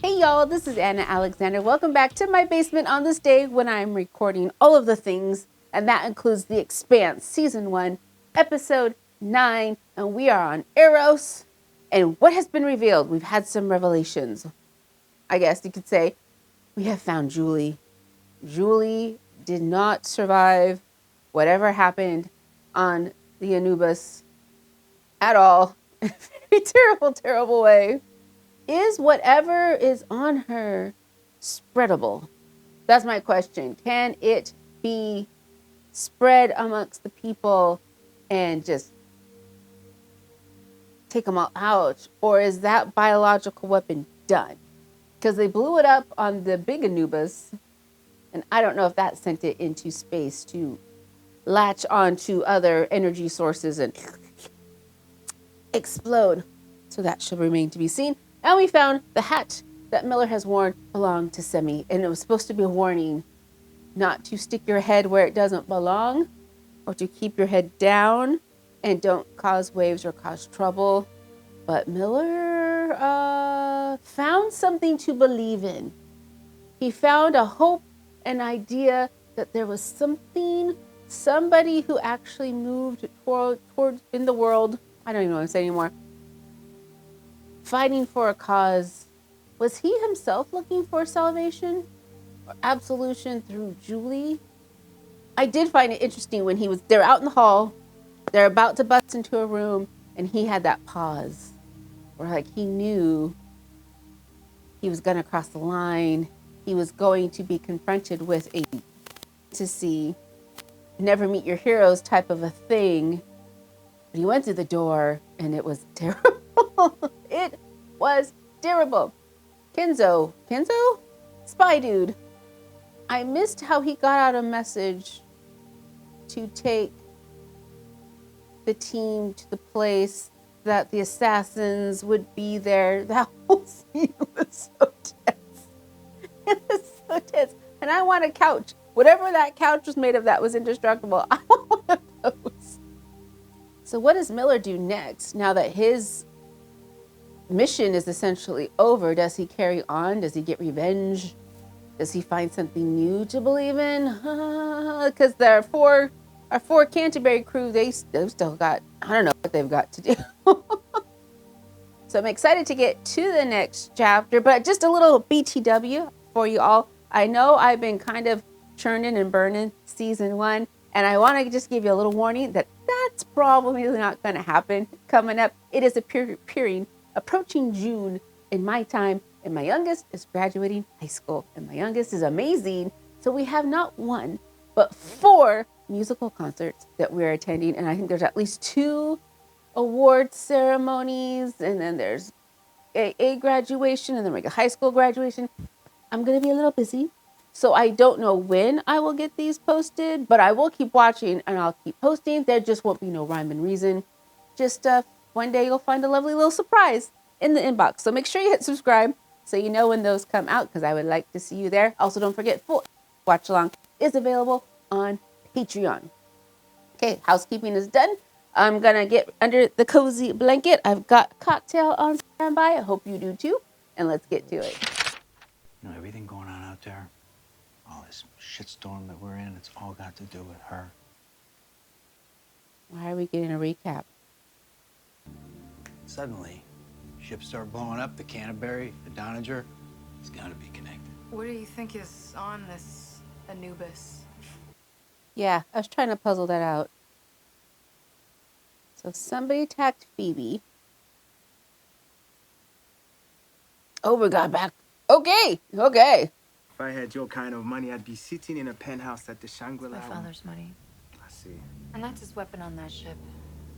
Hey y'all, this is Anna Alexander. Welcome back to my basement on this day when I'm recording all of the things, and that includes The Expanse, Season 1, Episode 9, and we are on Eros. And what has been revealed? We've had some revelations. I guess you could say we have found Julie. Julie did not survive whatever happened on the Anubis at all. In a very terrible, terrible way. Is whatever is on her spreadable? That's my question. Can it be spread amongst the people and just take them all out? Or is that biological weapon done? Because they blew it up on the big Anubis, and I don't know if that sent it into space to latch onto other energy sources and explode. So that should remain to be seen. And we found the hat that Miller has worn belonged to Semi. And it was supposed to be a warning not to stick your head where it doesn't belong, or to keep your head down and don't cause waves or cause trouble. But Miller found something to believe in. He found a hope, an idea that there was somebody who actually moved toward in the world. I don't even know what I'm saying anymore. Fighting for a cause. Was he himself looking for salvation or absolution through Julie? I did find it interesting when they're out in the hall, they're about to bust into a room, and he had that pause where like he knew he was going to cross the line. He was going to be confronted with a fantasy, never meet your heroes type of a thing. But he went through the door and it was terrible. It was terrible. Kenzo? Spy dude. I missed how he got out a message to take the team to the place that the assassins would be there. That whole scene was so tense. It was so tense. And I want a couch. Whatever that couch was made of that was indestructible. I want one of those. So what does Miller do next now that his mission is essentially over? Does he carry on? Does he get revenge? Does he find something new to believe in? Because our four Canterbury crew, they've still got, I don't know what they've got to do. So I'm excited to get to the next chapter, but just a little BTW for you all. I know I've been kind of churning and burning season 1, and I want to just give you a little warning that that's probably not going to happen coming up. It is approaching June in my time, and my youngest is graduating high school, and my youngest is amazing. So we have not one, but 4 musical concerts that we're attending, and I think there's at least 2 award ceremonies, and then there's a graduation, and then like a high school graduation. I'm going to be a little busy, so I don't know when I will get these posted, but I will keep watching and I'll keep posting. There just won't be no rhyme and reason. Just one day you'll find a lovely little surprise in the inbox. So make sure you hit subscribe so you know when those come out, because I would like to see you there. Also, don't forget, full watch along is available on Patreon. Okay, housekeeping is done. I'm going to get under the cozy blanket. I've got cocktail on standby. I hope you do too. And let's get to it. You know, everything going on out there, all this shitstorm that we're in, it's all got to do with her. Why are we getting a recap? Suddenly, ships start blowing up, the Canterbury, the Donager. It's got to be connected. What do you think is on this Anubis? Yeah, I was trying to puzzle that out. So somebody attacked Phoebe. Oh, we got back. Okay. If I had your kind of money, I'd be sitting in a penthouse at the Shangri-La. My father's money. I see. And that's his weapon on that ship.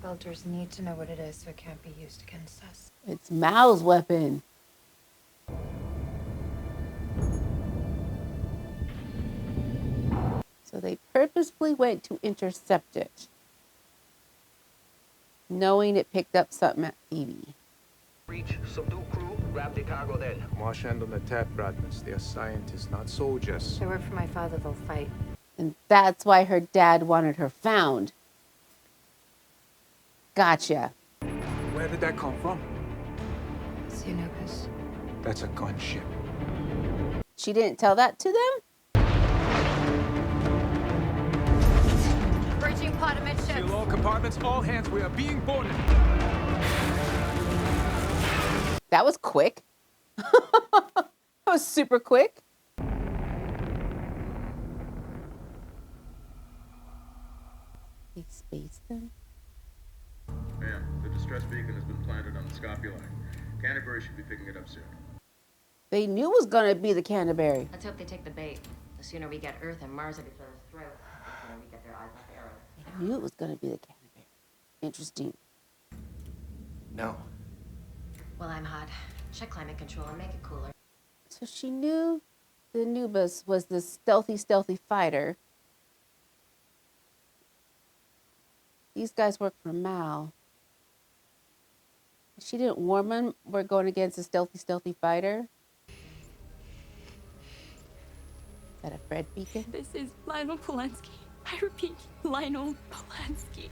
Builders need to know what it is so it can't be used against us. It's Mao's weapon. So they purposefully went to intercept it, knowing it picked up something at Phoebe. Reach, subdue crew, grab the cargo then. Marsh hand on the tap, Radmus. They are scientists, not soldiers. They work for my father, they'll fight. And that's why her dad wanted her found. Gotcha. Where did that come from? It's the Anubis. That's a gunship. She didn't tell that to them? Breaching pod amidships. Seal all compartments, all hands, we are being boarded. That was quick. That was super quick. They spaced them. Ma'am, the distress beacon has been planted on the Scopuli. Canterbury should be picking it up soon. They knew it was gonna be the Canterbury. Let's hope they take the bait. The sooner we get Earth and Mars at each other's throats, the sooner we get their eyes off Eros. They knew it was gonna be the Canterbury. Interesting. No. Well, I'm hot. Check climate control and make it cooler. So she knew the Anubis was this stealthy fighter. These guys work for Mal. She didn't warn them we're going against a stealthy fighter. Is that a Fred beacon? This is Lionel Polanski. I repeat, Lionel Polanski.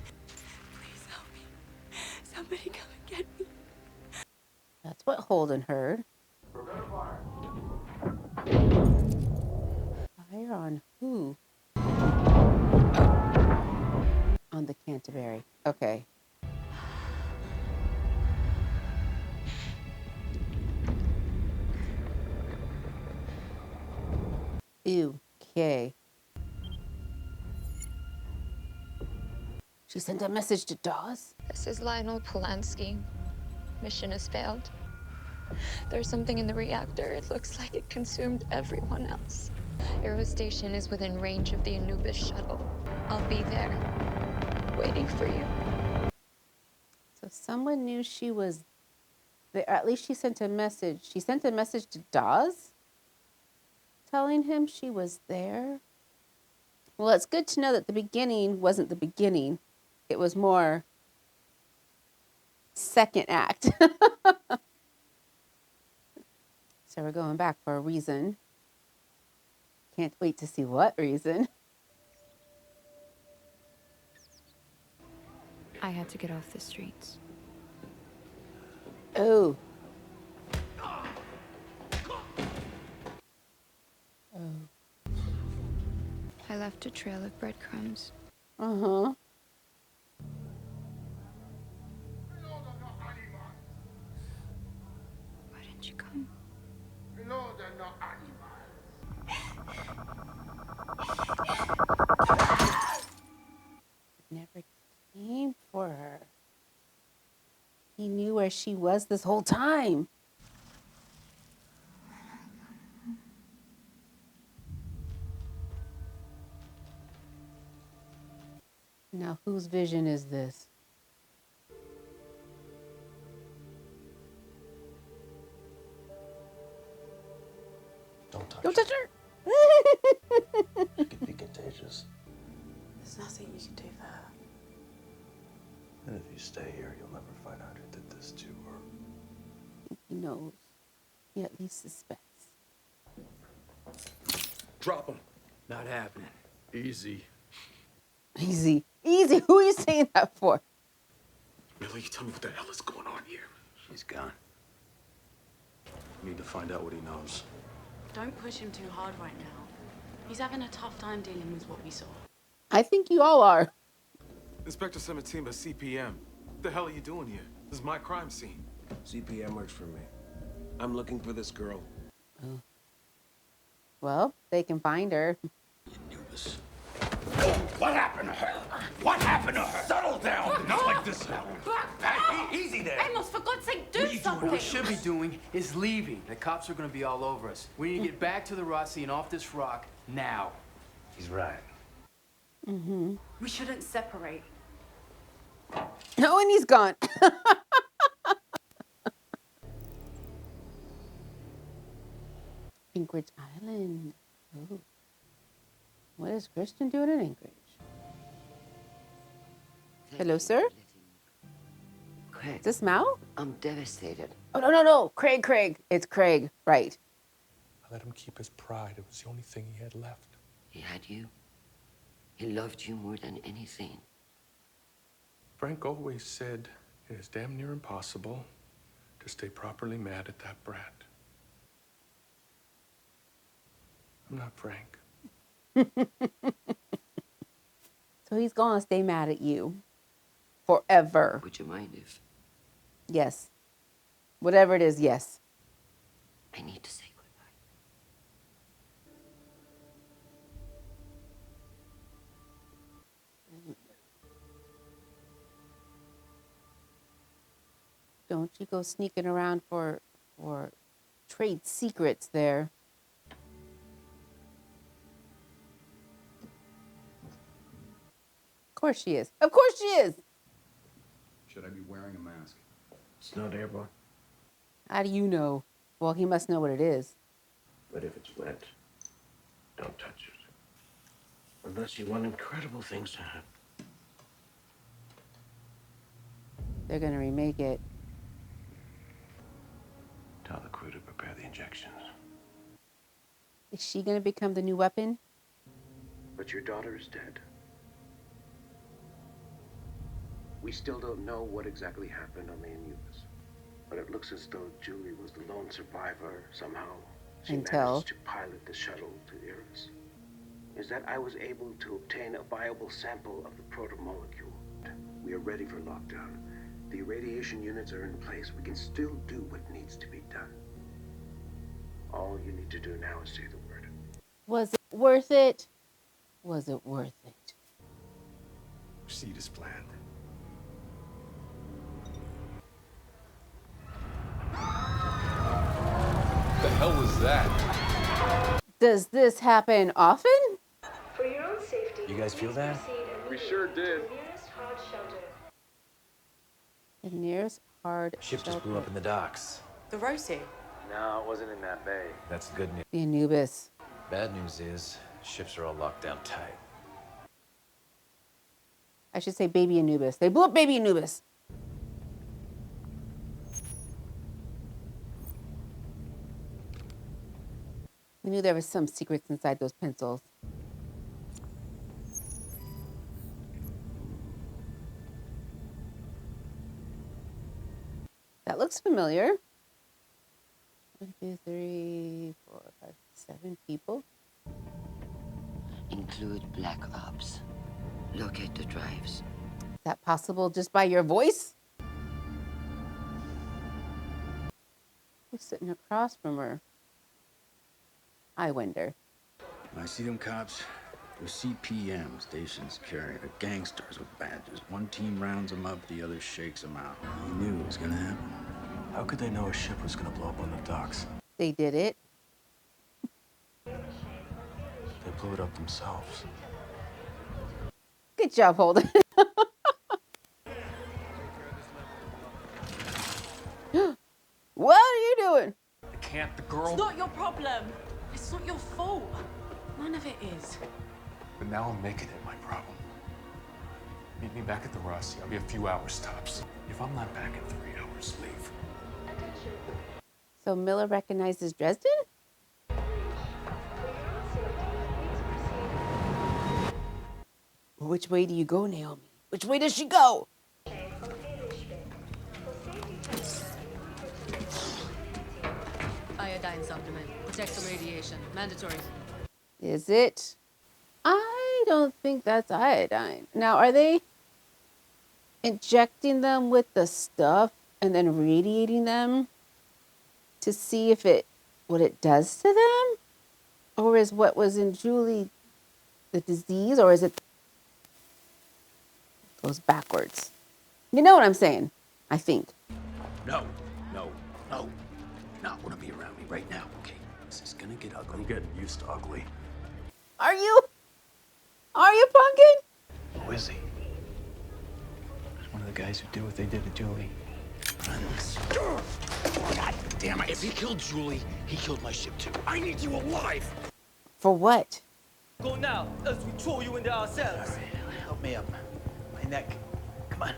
Please help me. Somebody come and get me. That's what Holden heard. Fire on who? On the Canterbury. Okay. Ew. Okay. She sent a message to Dawes. This is Lionel Polanski. Mission has failed. There's something in the reactor. It looks like it consumed everyone else. Eros Station is within range of the Anubis shuttle. I'll be there, waiting for you. So someone knew she was there. At least she sent a message. She sent a message to Dawes, telling him she was there. Well, it's good to know that the beginning wasn't the beginning. It was more second act. So we're going back for a reason. Can't wait to see what reason. I had to get off the streets. Oh. I left a trail of breadcrumbs. Uh-huh. Why didn't you come? Never came for her. He knew where she was this whole time. Now, whose vision is this? Don't touch Don't her. touch her! It could be contagious. There's nothing you can do for her. And if you stay here, you'll never find out who did this to her. He knows. He at least suspects. Drop him. Not happening. Easy. Easy. Easy. Who are you saying that for? Billy, tell me what the hell is going on here. She's gone. We need to find out what he knows. Don't push him too hard right now. He's having a tough time dealing with what we saw. I think you all are. Inspector Sematimba, CPM. What the hell are you doing here? This is my crime scene. CPM works for me. I'm looking for this girl. Oh. Well, they can find her. Anubis. What happened to her? What happened to her? Settle down. Not like this. Hey, easy there. Amos, for God's sake, do something! What we should be doing is leaving. The cops are gonna be all over us. We need to get back to the Rossi and off this rock now. He's right. Mm-hmm. We shouldn't separate. No, and he's gone. Anchorage Island. Oh. What is Christian doing in Anchorage? Hello, sir? Craig, Is this Mal? I'm devastated. Oh, no. Craig. It's Craig. Right. I let him keep his pride. It was the only thing he had left. He had you. He loved you more than anything. Frank always said it is damn near impossible to stay properly mad at that brat. I'm not Frank. So he's gonna stay mad at you forever. Would you mind if Yes. Whatever it is, yes. I need to say goodbye? Don't you go sneaking around for trade secrets there. Of course she is. Of course she is. Should I be wearing a mask? It's not airborne. How do you know? Well, he must know what it is. But if it's wet, don't touch it. Unless you want incredible things to happen. They're gonna remake it. Tell the crew to prepare the injections. Is she gonna become the new weapon? But your daughter is dead. We still don't know what exactly happened on the Anubis. But it looks as though Julie was the lone survivor somehow. She managed to pilot the shuttle to Eros. Is that I was able to obtain a viable sample of the proto-molecule. We are ready for lockdown. The irradiation units are in place. We can still do what needs to be done. All you need to do now is say the word. Was it worth it? Was it worth it? Proceed as planned. The hell was that? Does this happen often? For your own safety, You guys feel that? We sure did. nearest hard shelter. The nearest hard Ship just blew shelter. up in the docks. The Rosie. No, it wasn't in that bay. That's good news. The Anubis. Bad news is, ships are all locked down tight. I should say baby Anubis. They blew up baby Anubis. We knew there was some secrets inside those pencils. That looks familiar. 1, 2, 3, 4, 5, 7 people. Include Black Ops. Locate the drives. Is that possible just by your voice? Who's sitting across from her? I wonder. When I see them cops, they're CPM stations carrying the gangsters with badges. One team rounds them up, the other shakes them out. He knew it was gonna happen. How could they know a ship was gonna blow up on the docks? They did it. They blew it up themselves. Good job, Holden. What are you doing? I can't, the girl. It's not your problem. It's not your fault. None of it is. But now I'm making it my problem. Meet me back at the Rossi. I'll be a few hours tops. If I'm not back in 3 hours, leave. So Miller recognizes Dresden? Which way do you go, Naomi? Which way does she go? Iodine supplement. Protects from radiation. Mandatory. Is it? I don't think that's iodine. Now, are they injecting them with the stuff and then radiating them to see if what it does to them? Or is what was in Julie the disease, or is it goes backwards? You know what I'm saying? I think. No, no, no. Not wanna be around me right now, okay? This is gonna get ugly. I'm getting used to ugly. Are you Pumpkin? Who is he? He's one of the guys who did what they did to Julie. God damn it. If he killed Julie, he killed my ship too. I need you alive. For what? Go now, else we throw you into ourselves. All right, help me up. My neck. Come on.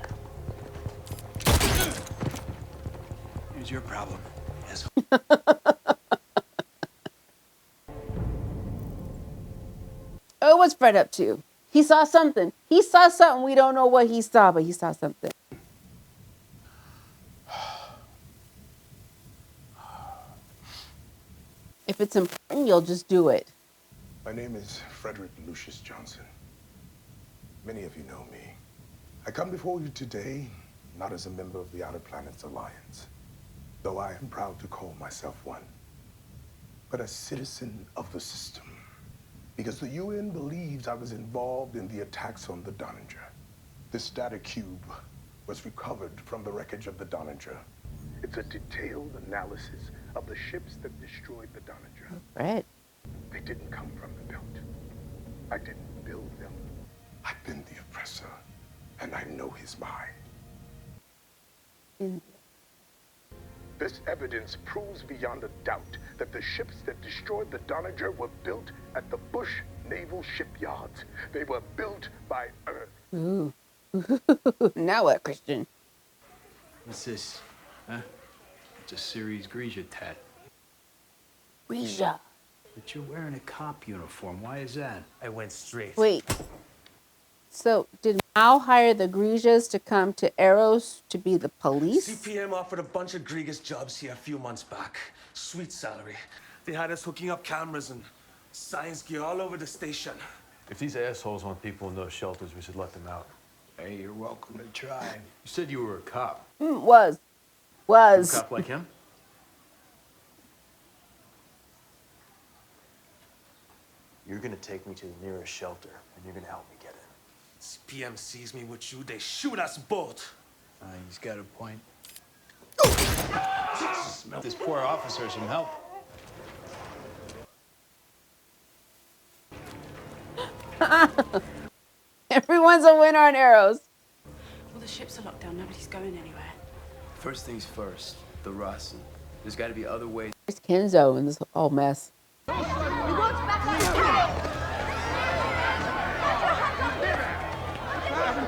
Here's your problem, asshole. Oh, what's Fred up to? He saw something. He saw something. We don't know what he saw, but he saw something. If it's important, you'll just do it. My name is Frederick Lucius Johnson. Many of you know me. I come before you today not as a member of the Outer Planets Alliance, though I am proud to call myself one, but a citizen of the system, because the UN believes I was involved in the attacks on the Donninger. This data cube was recovered from the wreckage of the Donninger. It's a detailed analysis of the ships that destroyed the Donninger. Right. They didn't come from the belt. I didn't build them. I've been the oppressor, and I know his mind. This evidence proves beyond a doubt that the ships that destroyed the Donninger were built at the Bush Naval Shipyards. They were built by Earth. Ooh. Now what, Christian? What's this? Huh? It's a Series Grisha tat. Grisha. But you're wearing a cop uniform. Why is that? I went straight. Wait. So did Mao hire the Grishas to come to Eros to be the police? CPM offered a bunch of Grigas jobs here a few months back. Sweet salary. They had us hooking up cameras and science gear all over the station. If these assholes want people in those shelters, we should let them out. Hey, you're welcome to try. You said you were a cop. Was. You a cop like him? You're gonna take me to the nearest shelter, and you're gonna help me get in. CPM sees me with you, they shoot us both. He's got a point. Smell this poor officer some help. Everyone's a winner on Eros. Well, the ships are locked down. Nobody's going anywhere. First things first, the Rossi. There's got to be other ways. There's Kenzo in this whole mess. We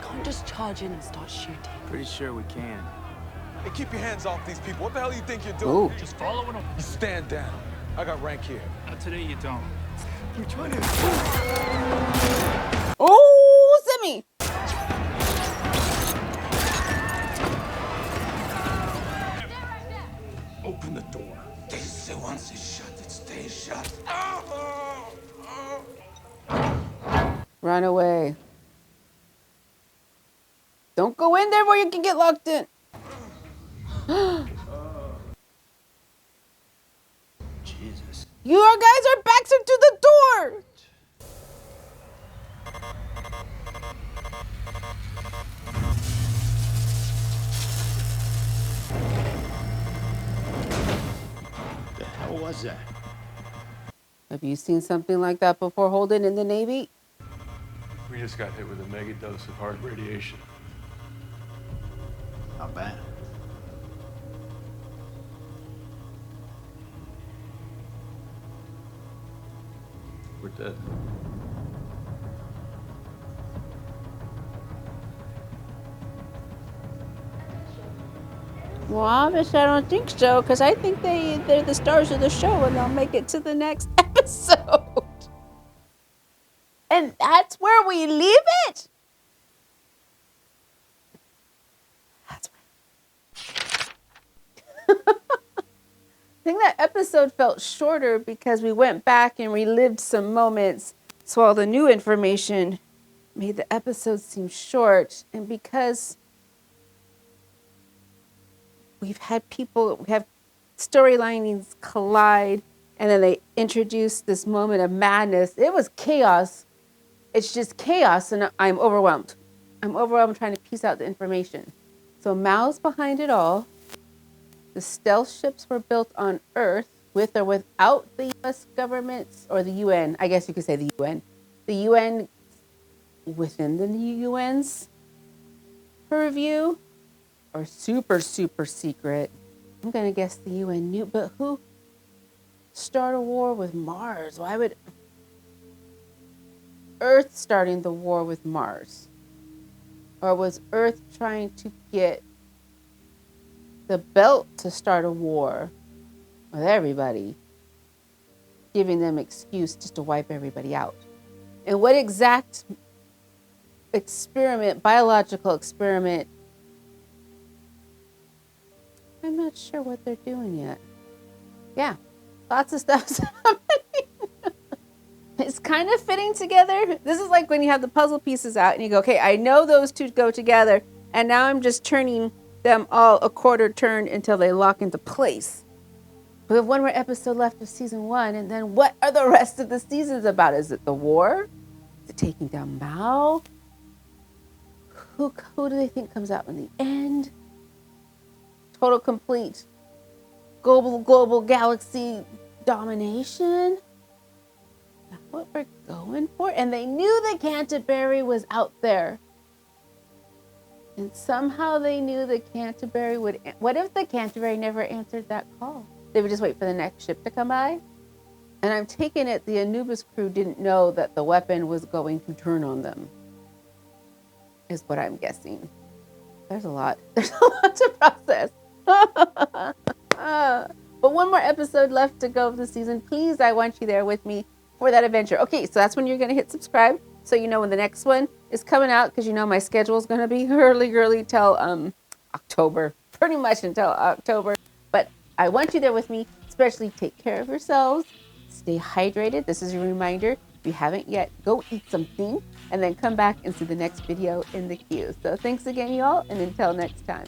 can't just charge in and start shooting. Pretty sure we can. Hey, keep your hands off these people. What the hell do you think you're doing? Ooh. Just following them. You stand down. I got rank here. Today you don't. You're trying to... Oh, Simi! Open the door. They say once it's shut, it stays shut. Run away. Don't go in there where you can get locked in. Jesus. You guys are backs into the door. The hell was that? Have you seen something like that before, Holden, in the Navy? We just got hit with a mega dose of hard radiation. How bad? We're dead. Well, obviously I don't think so, because I think they're the stars of the show and they'll make it to the next episode. And that's where we leave it? That's where... I think that episode felt shorter because we went back and relived some moments, so all the new information made the episode seem short. And because we have storylines collide, and then they introduce this moment of madness. It was chaos. It's just chaos, and I'm overwhelmed. I'm overwhelmed trying to piece out the information. So Mao's behind it all. The stealth ships were built on Earth with or without the U.S. governments, or the UN. I guess you could say the UN. The UN within the UN's purview, or super, super secret. I'm going to guess the UN knew, but who start a war with Mars? Why would Earth starting the war with Mars? Or was Earth trying to get the belt to start a war with everybody, giving them excuse just to wipe everybody out? And what exact experiment, biological experiment, I'm not sure what they're doing yet. Yeah, lots of stuff's happening. It's kind of fitting together. This is like when you have the puzzle pieces out and you go, okay, I know those two go together, and now I'm just turning them all a quarter turn until they lock into place. We have one more episode left of season 1, and then what are the rest of the seasons about? Is it the war? Is it taking down Mao? Who do they think comes out in the end? Total complete global galaxy domination? Is that what we're going for? And they knew the Canterbury was out there. And somehow they knew the Canterbury would... What if the Canterbury never answered that call? They would just wait for the next ship to come by? And I'm taking it the Anubis crew didn't know that the weapon was going to turn on them. Is what I'm guessing. There's a lot. There's a lot to process. But one more episode left to go of the season. Please, I want you there with me for that adventure. Okay, so that's when you're going to hit subscribe. So you know when the next one is coming out. Because you know my schedule is going to be early till October. Pretty much until October. But I want you there with me. Especially take care of yourselves. Stay hydrated. This is a reminder. If you haven't yet, go eat something. And then come back and see the next video in the queue. So thanks again, y'all. And until next time.